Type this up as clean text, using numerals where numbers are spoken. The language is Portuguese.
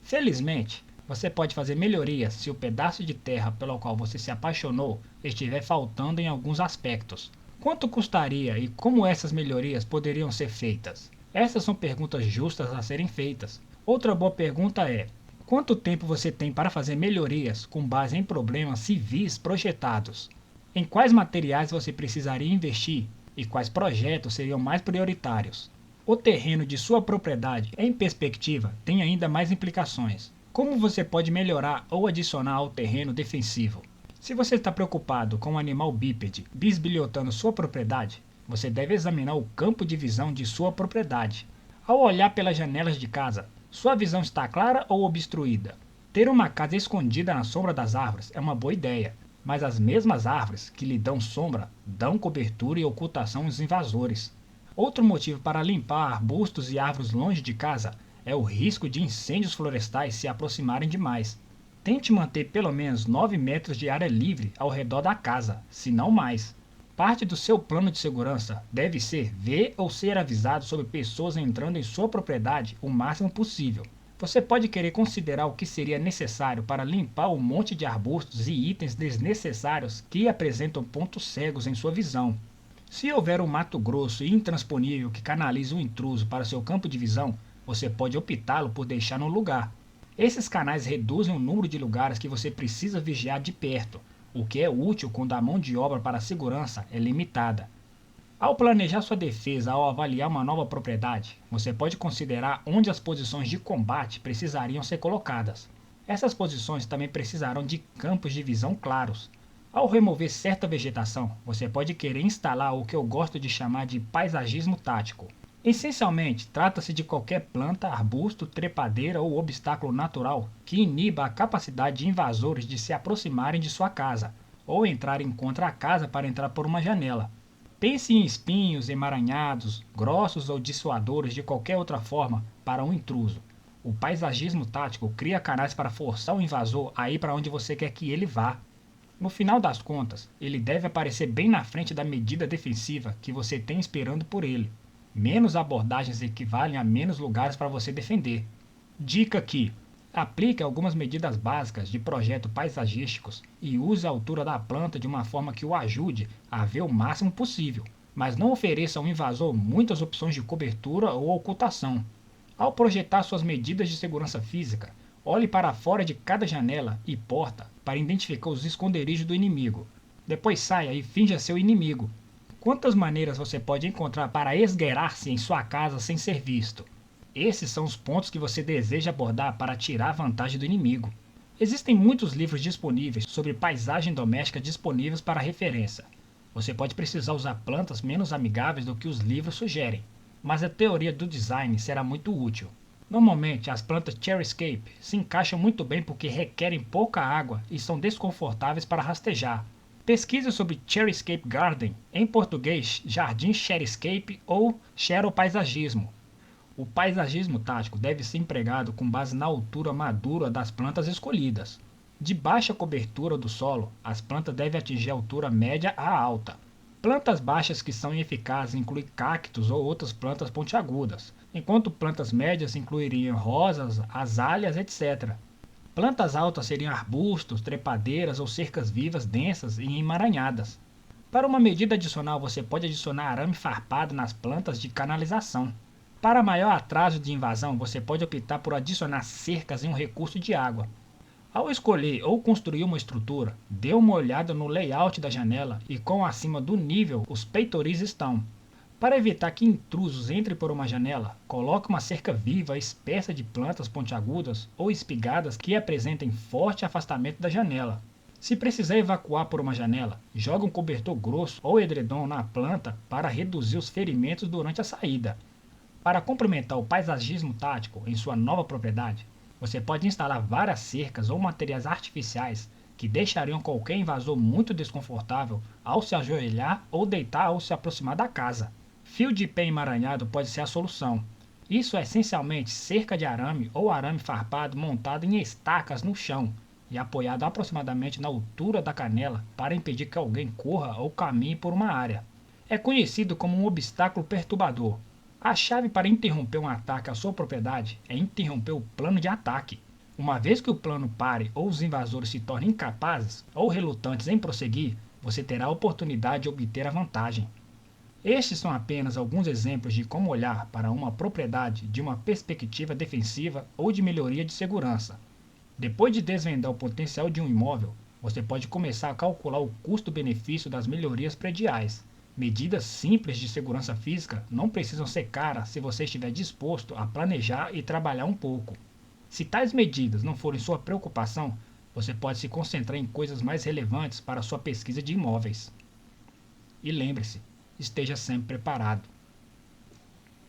Felizmente, você pode fazer melhorias se o pedaço de terra pelo qual você se apaixonou estiver faltando em alguns aspectos. Quanto custaria e como essas melhorias poderiam ser feitas? Essas são perguntas justas a serem feitas. Outra boa pergunta é: quanto tempo você tem para fazer melhorias com base em problemas civis projetados? Em quais materiais você precisaria investir e quais projetos seriam mais prioritários? O terreno de sua propriedade, em perspectiva, tem ainda mais implicações. Como você pode melhorar ou adicionar ao terreno defensivo? Se você está preocupado com um animal bípede bisbilhotando sua propriedade, você deve examinar o campo de visão de sua propriedade. Ao olhar pelas janelas de casa, sua visão está clara ou obstruída? Ter uma casa escondida na sombra das árvores é uma boa ideia, mas as mesmas árvores que lhe dão sombra dão cobertura e ocultação aos invasores. Outro motivo para limpar arbustos e árvores longe de casa é o risco de incêndios florestais se aproximarem demais. Tente manter pelo menos 9 metros de área livre ao redor da casa, se não mais. Parte do seu plano de segurança deve ser ver ou ser avisado sobre pessoas entrando em sua propriedade o máximo possível. Você pode querer considerar o que seria necessário para limpar o monte de arbustos e itens desnecessários que apresentam pontos cegos em sua visão. Se houver um mato grosso e intransponível que canalize um intruso para seu campo de visão, você pode optá-lo por deixar no lugar. Esses canais reduzem o número de lugares que você precisa vigiar de perto, o que é útil quando a mão de obra para a segurança é limitada. Ao planejar sua defesa ao avaliar uma nova propriedade, você pode considerar onde as posições de combate precisariam ser colocadas. Essas posições também precisarão de campos de visão claros. Ao remover certa vegetação, você pode querer instalar o que eu gosto de chamar de paisagismo tático. Essencialmente, trata-se de qualquer planta, arbusto, trepadeira ou obstáculo natural que iniba a capacidade de invasores de se aproximarem de sua casa, ou entrarem contra a casa para entrar por uma janela. Pense em espinhos, emaranhados, grossos ou dissuadores de qualquer outra forma para um intruso. O paisagismo tático cria canais para forçar o invasor a ir para onde você quer que ele vá. No final das contas, ele deve aparecer bem na frente da medida defensiva que você tem esperando por ele. Menos abordagens equivalem a menos lugares para você defender. Dica aqui: aplique algumas medidas básicas de projeto paisagísticos e use a altura da planta de uma forma que o ajude a ver o máximo possível, mas não ofereça ao invasor muitas opções de cobertura ou ocultação. Ao projetar suas medidas de segurança física, olhe para fora de cada janela e porta para identificar os esconderijos do inimigo. Depois saia e finja seu inimigo. Quantas maneiras você pode encontrar para esgueirar-se em sua casa sem ser visto? Esses são os pontos que você deseja abordar para tirar vantagem do inimigo. Existem muitos livros disponíveis sobre paisagem doméstica disponíveis para referência. Você pode precisar usar plantas menos amigáveis do que os livros sugerem, mas a teoria do design será muito útil. Normalmente, as plantas Cherryscape se encaixam muito bem porque requerem pouca água e são desconfortáveis para rastejar. Pesquise sobre Cherryscape Garden, em português Jardim Cherryscape ou Xeropaisagismo. O paisagismo tático deve ser empregado com base na altura madura das plantas escolhidas. De baixa cobertura do solo, as plantas devem atingir a altura média a alta. Plantas baixas que são ineficazes incluem cactos ou outras plantas pontiagudas, enquanto plantas médias incluiriam rosas, azaleas, etc. Plantas altas seriam arbustos, trepadeiras ou cercas vivas densas e emaranhadas. Para uma medida adicional, você pode adicionar arame farpado nas plantas de canalização. Para maior atraso de invasão, você pode optar por adicionar cercas em um recurso de água. Ao escolher ou construir uma estrutura, dê uma olhada no layout da janela e quão acima do nível os peitoris estão. Para evitar que intrusos entrem por uma janela, coloque uma cerca viva espessa de plantas pontiagudas ou espigadas que apresentem forte afastamento da janela. Se precisar evacuar por uma janela, jogue um cobertor grosso ou edredom na planta para reduzir os ferimentos durante a saída. Para complementar o paisagismo tático em sua nova propriedade, você pode instalar várias cercas ou materiais artificiais que deixariam qualquer invasor muito desconfortável ao se ajoelhar ou deitar ao se aproximar da casa. Fio de pé emaranhado pode ser a solução. Isso é essencialmente cerca de arame ou arame farpado montado em estacas no chão e apoiado aproximadamente na altura da canela para impedir que alguém corra ou caminhe por uma área. É conhecido como um obstáculo perturbador. A chave para interromper um ataque à sua propriedade é interromper o plano de ataque. Uma vez que o plano pare ou os invasores se tornem incapazes ou relutantes em prosseguir, você terá a oportunidade de obter a vantagem. Estes são apenas alguns exemplos de como olhar para uma propriedade de uma perspectiva defensiva ou de melhoria de segurança. Depois de desvendar o potencial de um imóvel, você pode começar a calcular o custo-benefício das melhorias prediais. Medidas simples de segurança física não precisam ser caras se você estiver disposto a planejar e trabalhar um pouco. Se tais medidas não forem sua preocupação, você pode se concentrar em coisas mais relevantes para a sua pesquisa de imóveis. E lembre-se, esteja sempre preparado.